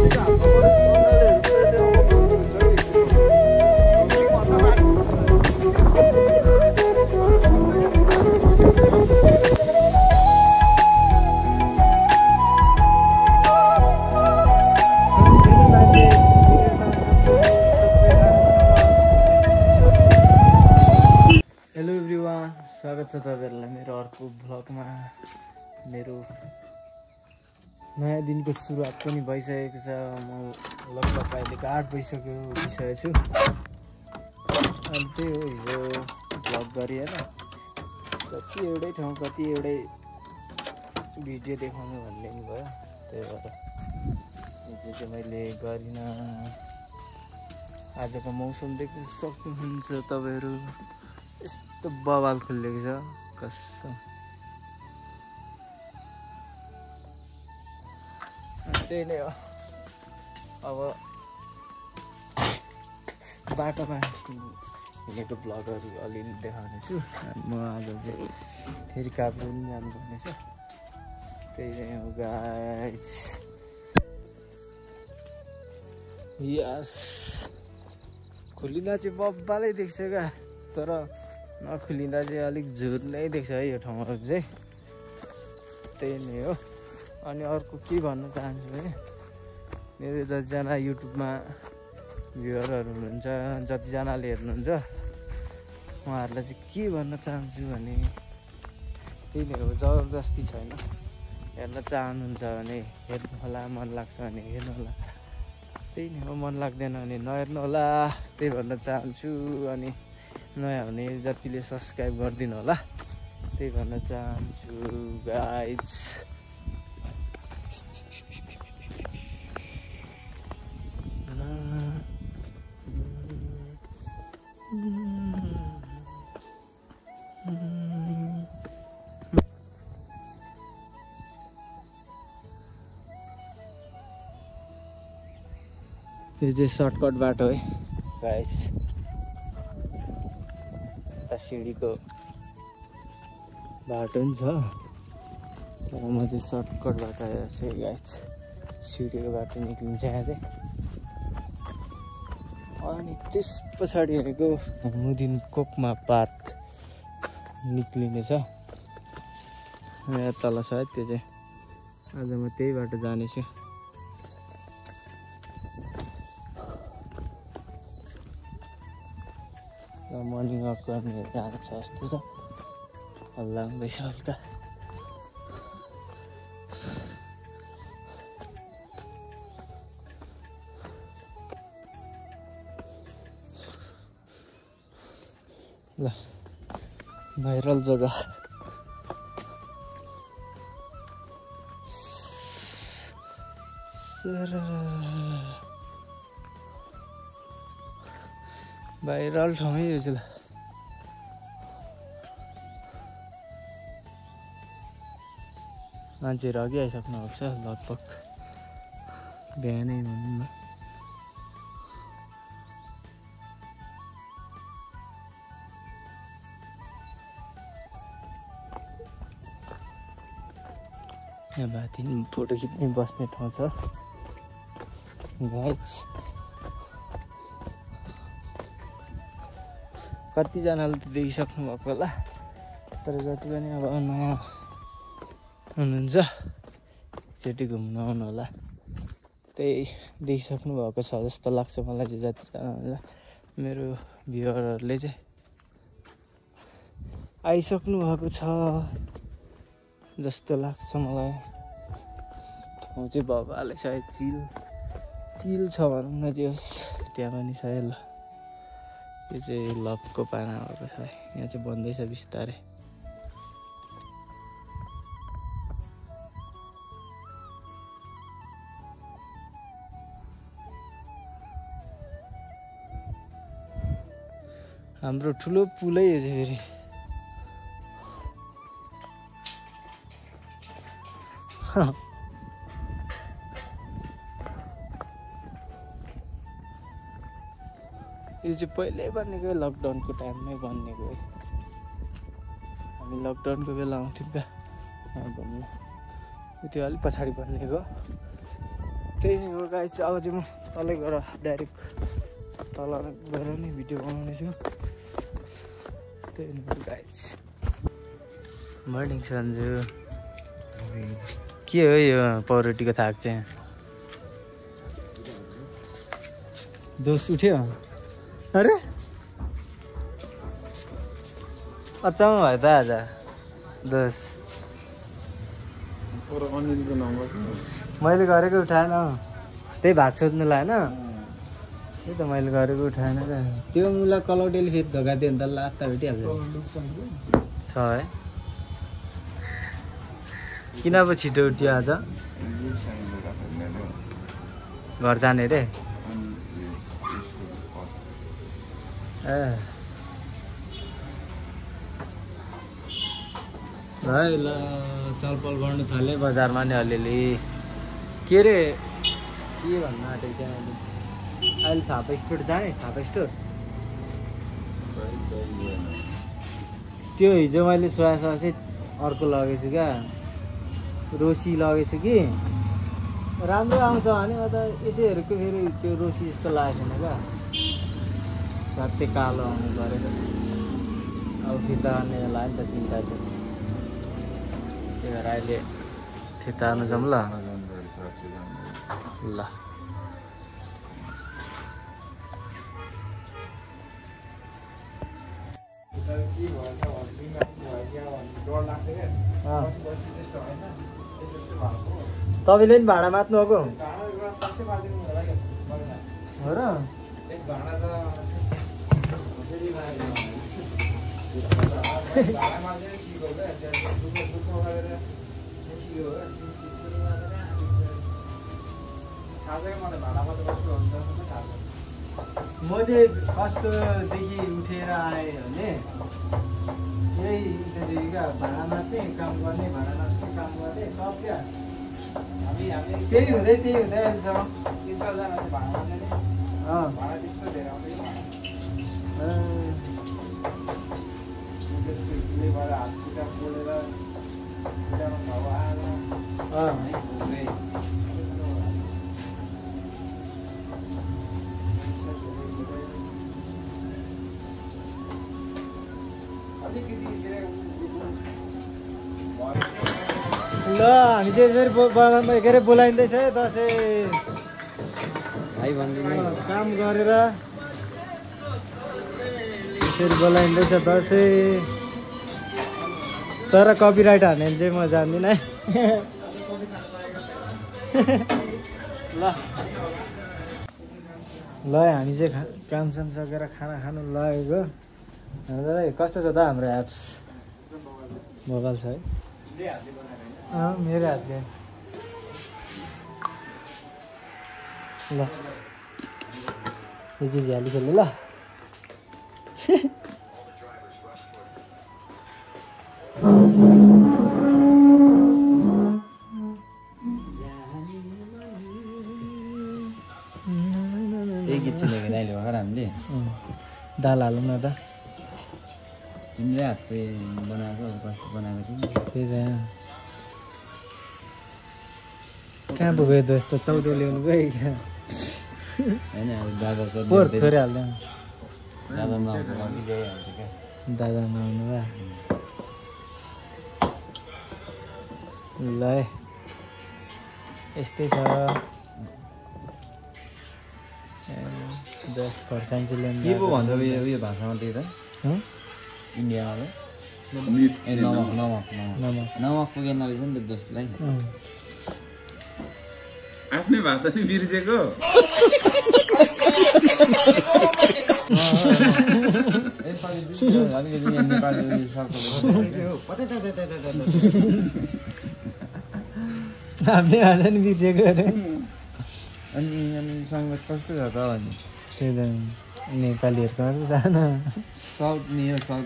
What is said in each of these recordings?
Hello everyone, स्वागत छ तपाईहरुलाई मेरो अर्को भ्लगमा। मेरो नयाँ दिनको सुरुवात पनि भइसकेको छ। म लगभग अहिलेको 8 बजिसक्यो उठिसकेको छु। अनि त्यही हो, हिजो भ्लग गरेँ होइन, कति एउटै ठाउँ कति एउटै भिडियो देखाउनु भन्ने नि भयो। त्यही भएर हिजो चाहिँ मैले गरिनँ। आजको मौसम देख्न सक्नुहुन्छ तपाईहरु, यस्तो बवाल खुलेको छ कसम। त्यही नै हो। अब बाटोमा हिँडेको भ्लगहरू अलिअलि देखाउने छु। म आज चाहिँ फेरि काभ्रे पनि जानुपर्ने छ। त्यही नै हो गाइज। यस, खुलिँदा चाहिँ बब्बालै देख्छ क्या, तर नखुलिँदा चाहिँ अलिक झुर नै देख्छ है यो ठाउँहरू चाहिँ। त्यही नै हो। अनि अर्को के भन्न चाहन्छु भने, मेरो जतिजना युट्युबमा भ्युअरहरू हुनुहुन्छ, जतिजनाले हेर्नुहुन्छ, उहाँहरूलाई चाहिँ के भन्न चाहन्छु भने त्यही नै हो, जबरजस्ती छैन। हेर्न चाहनुहुन्छ भने हेर्नु होला, मन लाग्छ भने हेर्नु होला। त्यही नै हो, मन लाग्दैन भने नहेर्नु होला, त्यही भन्न चाहन्छु। अनि नयाँ भने जतिले सब्सक्राइब गरिदिनु होला, त्यही भन्न चाहन्छु गाइज। यो चाहिँ सर्टकट बाटो है गाइस। यता सिँढीको बाटो पनि छ, तर म चाहिँ सर्टकट बाटो आएको छु गाइस। सिँढीको बाटो निक्लिन्छ यहाँ चाहिँ। अनि त्यस पछाडि हेरेको मुदिन कोकमा पार्क निक्लिने छ। यहाँ तल छ है त्यो चाहिँ। आज म त्यही बाटो जानेछु। मर्निङ वक गर्ने जानु छ जस्तो छ। हल्ला हुँदैछ हल्का। ल, भाइरल जग्गा। भाइरल ठाउँै यो चाहिँ। मान्छेहरू अघि आइसक्नु भएको छ लगभग, बिहानै भनौँ न। यहाँ माथि फोटो खिच्ने बस्ने ठाउँ छ गाइज। कतिजनाले त देखिसक्नु भएको होला, तर जति पनि अब नयाँ हुनुहुन्छ एकचोटि घुम्न आउनु होला। त्यही देखिसक्नु भएको छ जस्तो लाग्छ मलाई चाहिँ। जतिजना हुन्छ मेरो भ्युअरहरूले चाहिँ आइसक्नु भएको छ जस्तो लाग्छ मलाई। ठाउँ चाहिँ भवाले सायद चिल छ भनौँ न। त्यो त्यहाँ पनि छ। ल, यो चाहिँ लभको पाना भएको छ। यहाँ चाहिँ बन्दैछ बिस्तारै। हाम्रो ठुलो पुलै यो चाहिँ फेरि। यो चाहिँ पहिल्यै बनेको, लकडाउनको टाइममै बनिएको है। हामी लकडाउनको बेला आउँथ्यौँ क्या घुम्नु। त्यो अलिक पछाडि बनिएको। त्यही नै हो गाइस। अब चाहिँ म तलै गएर डाइरेक्ट तल गएर नै भिडियो बनाउने छु। त्यही नै हो गाइस। मर्निङ सन्जु। के हो यो पाउरोटीको थाक चाहिँ? दोष उठ्यो? अरे अचम्म भयो त आज दोष। मैले गरेको उठाएन, त्यही भाग सोध्नु लाएन। त्यही त मैले गरेको उठाएन त। त्यो मुला कलौटेले फेरि धोका दियो भने त लात्ता भेटिहाल्छ। छ है? किन पो छिटो उठ्यो आज? घर जाने रे? ए ल चलपल गर्नु थालेँ बजारमा नि अलिअलि। के रे के भन्नु आँटेको थिएँ अहिले थापा स्टोर जाने? थापा स्टोर त्यो हिजो मैले सोयासहित अर्को लगेछु क्या, रोसी लगेछु कि राम्रो आउँछ भने अन्त यसो हेरेको फेरि त्यो रोसी जस्तो लागेको छैन क्या, सट्टै कालो आउनु पऱ्यो। अब फिर्ता गर्ने लाग्यो नि त 3 तारिक। त्यही भएर अहिले फिर्ता हार्नु जाउँ ल। ल तपाईँले नि भाडा मात्नु भएको हो र? मैले कस्तोदेखि उठेर आएँ भने यही क्या, भाडा मात्रै काम गर्ने, भाडा मात्रै काम गर्ने सब क्या। त्यही हुँदै अहिलेसम्म 3-4 जना भाडा मात्रै नै। भाडा त्यस्तो धेरै आउँदैन। हात खुट्टा पोलेर खुट्टामा घाउ आएर ल हामी चाहिँ फेरि के अरे बोलाइँदैछ है दसैँ भाइ भनिदिनु काम गरेर यसरी बोलाइँदैछ दसैँ। तर कपिराइट हाने चाहिँ म जान्दिनँ है। ल हामी चाहिँ कामसाम सकेर खाना खानु लगेको। कस्तो छ त हाम्रो एप्स? मोबाइल छ है? मेरो हातले ल यो चाहिँ झ्याली खेल्नु ल। गीत सुनेको दाइले भर्खर हामीले दाल हालौँ न त। तिमीले हातले बनाएको कस्तो बनाएको थियौ? त्यही त कहाँ पुग्यो दोस्त? चाउचाउ ल्याउनु गयो क्या होइन दादा पोहोर थोरै हाल्दैन। दादा नआउँछ ल्याइहाल्छ क्या। दादा नआउनु भा ल यस्तै छ। 10 पर्सेन्ट चाहिँ ल्याउनु के पो भन्छ उयो भाषामा त्यही त इन्डियामा नमक पुगेन रहेछ नि त दोस्तलाई। आफ्नै भाषा नि बिर्सेको। आफ्नै भाषा नि बिर्सेको अरे। अनि सङ्गत कस्तो छ त भने त्यही त नेपालीहरूको मात्रै जान साउथ नि यो साउथ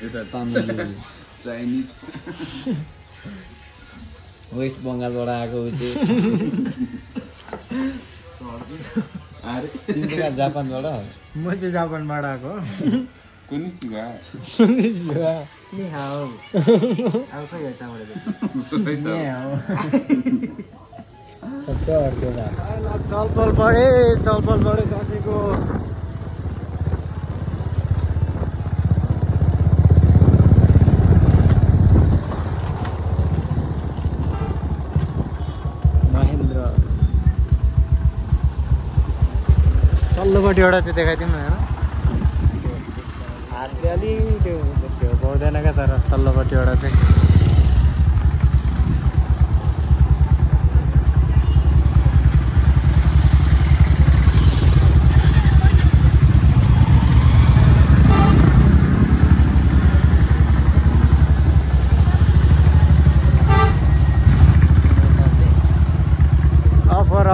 यता तमिल चाइनिज वेस्ट बङ्गालबाट आएको ऊ चाहिँ तिम्रो जापानबाट? म चाहिँ जापानबाट आएको। Konnichiwa. Konnichiwa. Ni hao. Ao khoi ở tao rồi. Ni hao. चलपल बढे दसैँको महेन्द्र तल्लोपट्टि एउटा चाहिँ देखाइदिउँ न होइन हातले अलिक त्यो पाउँदैन क्या तर तल्लोपट्टि एउटा चाहिँ अफर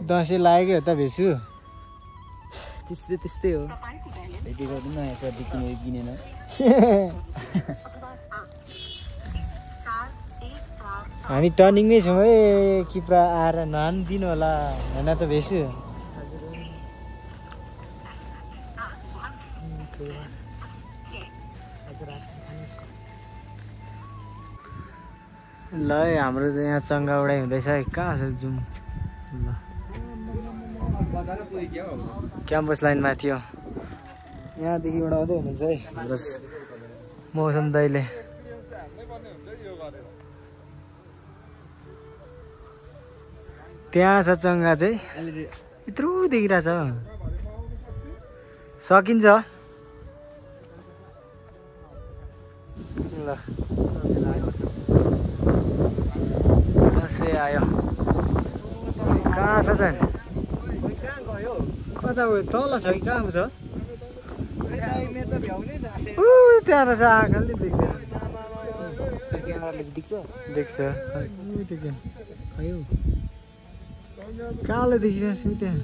दसैँ लाग्यो त भेसु त्यस्तै हो यति गर्नु नयाँ सब्जी किनेन हामी टर्निङमै छौँ है किप्रा आएर नहानिदिनु होला होइन त भेसु ल हाम्रो त यहाँ चङ्गा उडाइ हुँदैछ है कहाँ छ जाउँ ल क्याम्पस लाइनमा थियो यहाँदेखि उडाउँदै हुनुहुन्छ है हाम्रो मौसम दाइले त्यहाँ छ चङ्गा चाहिँ यत्रो देखिरहेछ सकिन्छ ल दसैँ आयो कहाँ छ चाहिँ कता गयो तल छ कि कहाँ छ त्यहाँ रहेछ आँखाले देख्छ कालो देखिरहेको छु त्यहाँ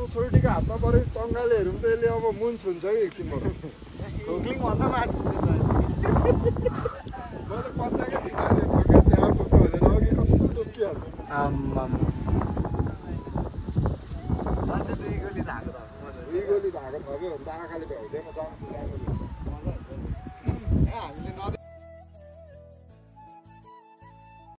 सोल्टीको हातमा परे चङ्गाले हेरौँ त यसले अब मुन्स हुन्छ कि एकछिन खोक्लिङ भन्दा माथि दुई गोली धाएको थप्यो भने त आँखाले भ्याउँदैन